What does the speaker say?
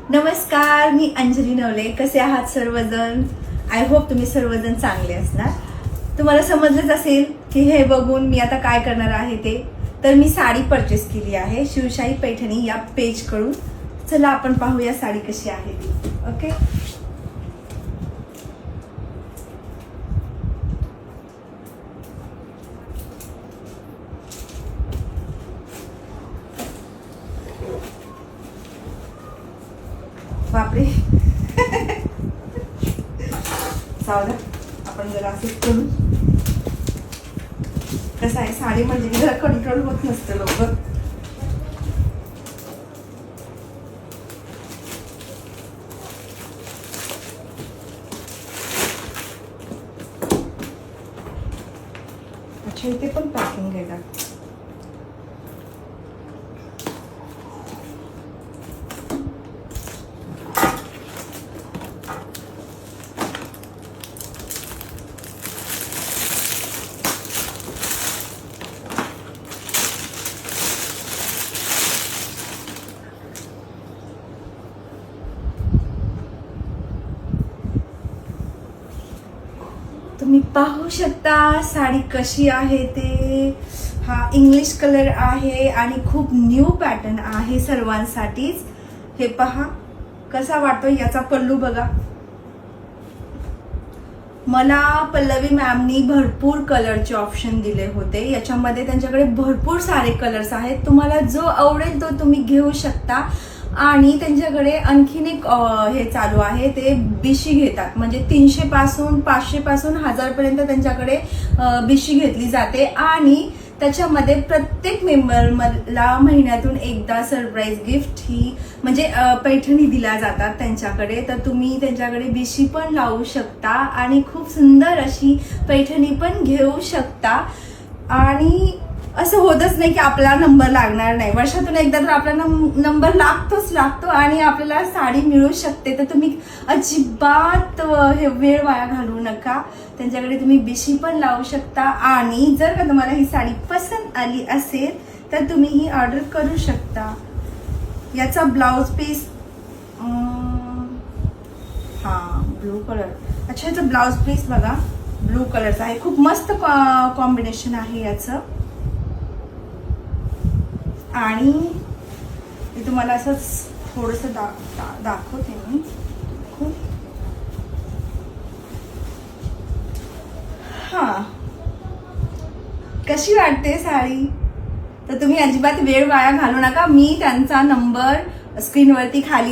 नमस्कार, मी अंजली नवले. कसे आहात सर्वजण? आय होप तुम्ही सर्वजण चांगले असणार. तुम्हाला समजलंच असेल की हे बघून मी आता काय करणार आहे ते. तर मी साडी परचेस केली आहे शिवशाही पैठणी या पेज कडून. चला आपण पाहूया साडी कशी आहे ती. ओके, बापरे सावधा, आपण जरा असं करू. कसं आहे, साडी म्हणजे जरा कंट्रोल होत नसतं लवकर. अच्छा, इथे पण पॅकिंग आहे का? तुम्ही पाहू शकता साडी कशी आहे ते. हा इंग्लिश कलर आहे आणि खूप न्यू पॅटर्न आहे सर्वांसाठीच. हे पहा कसा वाटतो. याचा पल्लू बघा. मला पल्लवी मॅमनी भरपूर कलरचे ऑप्शन दिले होते. याच्यामध्ये त्यांच्याकडे भरपूर सारे कलर्स आहेत. तुम्हाला जो आवडेल तो तुम्ही घेऊ शकता. आणि त्यांच्याकडे आणखीन एक हे चालू आहे, ते बिशी घेतात. म्हणजे 300 पासून 500 पासून 1000 पर्यंत त्यांच्याकडे बिशी घेतली जाते. आणि त्याच्यामध्ये प्रत्येक मेंबरला महिन्यातून एकदा सरप्राईज गिफ्ट ही म्हणजे पैठणी दिल्या जातात त्यांच्याकडे. तर तुम्ही त्यांच्याकडे बिशी पण लावू शकता आणि खूप सुंदर अशी पैठणी पण घेऊ शकता. आणि असं होतच नाही की आपला नंबर लागणार नाही. वर्षातून एकदा तर आपला नंबर लागतो आणि आपल्याला साडी मिळू शकते. तर तुम्ही अजिबात हे वेळ वाया घालवू नका. त्यांच्याकडे तुम्ही बिशी पण लावू शकता. आणि जर का तुम्हाला ही साडी पसंत आली असेल तर तुम्ही ही ऑर्डर करू शकता. याचा ब्लाउज पीस हा ब्लू कलर. अच्छा, याचा ब्लाउज पीस बघा ब्लू कलरचा आहे. खूप मस्त कॉम्बिनेशन आहे याचं. आणि मी तुम्हाला असंच थोडस दाखवते मी. हा, कशी वाटते साडी? तर तुम्ही अजिबात वेळ वाया घालू नका. मी त्यांचा नंबर स्क्रीनवरती खाली